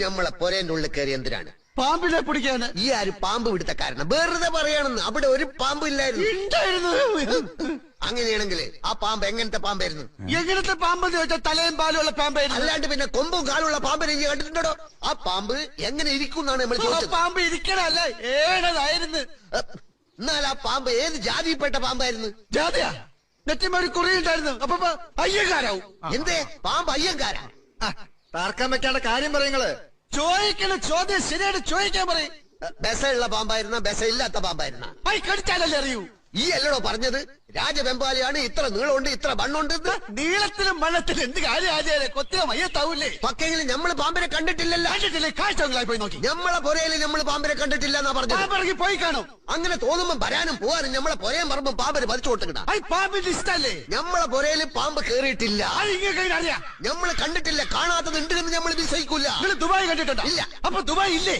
നമ്മളെ പൊരേന്റെ ഉള്ളിൽ കയറി എന്തിനാണ്? പാമ്പിനെ പിടിക്കാന്. ഈ ആര് പാമ്പ് പിടുത്ത കാരണം? വെറുതെ പറയാണെന്ന്. അവിടെ ഒരു പാമ്പ് ഇല്ലായിരുന്നു. അങ്ങനെയാണെങ്കിൽ ആ പാമ്പ് എങ്ങനത്തെ പാമ്പായിരുന്നു? എങ്ങനത്തെ പാമ്പെന്ന് ചോദിച്ചാൽ തലയും പാലും ഉള്ള പാമ്പായിരുന്നു. അല്ലാണ്ട് പിന്നെ കൊമ്പും കാലുള്ള പാമ്പിനെ നീ കണ്ടിട്ടുണ്ടോ? ആ പാമ്പ് എങ്ങനെ ഇരിക്കുന്നാണ് നമ്മൾ ചോദിച്ചത്. പാമ്പ് ഇരിക്കണല്ല, ഏഴതായിരുന്നു. എന്നാൽ ആ പാമ്പ് ഏത് ജാതിയിൽപ്പെട്ട പാമ്പായിരുന്നു? ജാതിയാ? നെറ്റിമൊരു കുറിയുണ്ടായിരുന്നു. അപ്പൊ അയ്യങ്കാരാവും. എന്തേ പാമ്പ് അയ്യങ്കാരാ? തർക്കം വെക്കാണ്ട കാര്യം പറയുങ്ങള്. ചോദിക്കണ ചോദ്യം ശരിയായിട്ട് ചോദിക്കാൻ പറയും. ബെസയുള്ള പാമ്പായിരുന്ന ബെസ ഇല്ലാത്ത പാമ്പായിരുന്ന? കടിച്ചാലല്ലേ അറിയൂ. ഈ അല്ലടോ പറഞ്ഞത് രാജവെമ്പാലിയാണ്, ഇത്ര നീളമുണ്ട് ഇത്ര വണ്ണുണ്ട്. നീളത്തിലും വണ്ണത്തിലും എന്ത് കാര്യം ആചാര്യ? കൊത്തിയ മയ്യത്താവൂലേ? പക്കെങ്കിലും നമ്മള് പാമ്പിനെ കണ്ടിട്ടില്ലല്ലോ. കണ്ടിട്ടില്ലേ? കാഴ്ചകളായി പോയി നോക്കി. നമ്മളെ പുരയില് നമ്മള് പാമ്പിനെ കണ്ടിട്ടില്ല എന്നാ പറഞ്ഞത്. പോയി കാണും. അങ്ങനെ തോന്നുമ്പോ വരാനും പോവാനും നമ്മളെ പുരയും പറമ്പും പാമ്പിന് പതിച്ചു കൊടുക്കണ. പാമ്പിന്റെ ഇഷ്ടല്ലേ? നമ്മളെ പുരയില് പാമ്പ് കേറിയിട്ടില്ല. അറിയാം. നമ്മള് കണ്ടിട്ടില്ല. കാണാത്തത് ഉണ്ട് എന്ന് നമ്മൾ വിശ്വസിക്കൂല. ദുബായ് കണ്ടിട്ടുണ്ടോ? ഇല്ല. അപ്പൊ ദുബായ് ഇല്ലേ?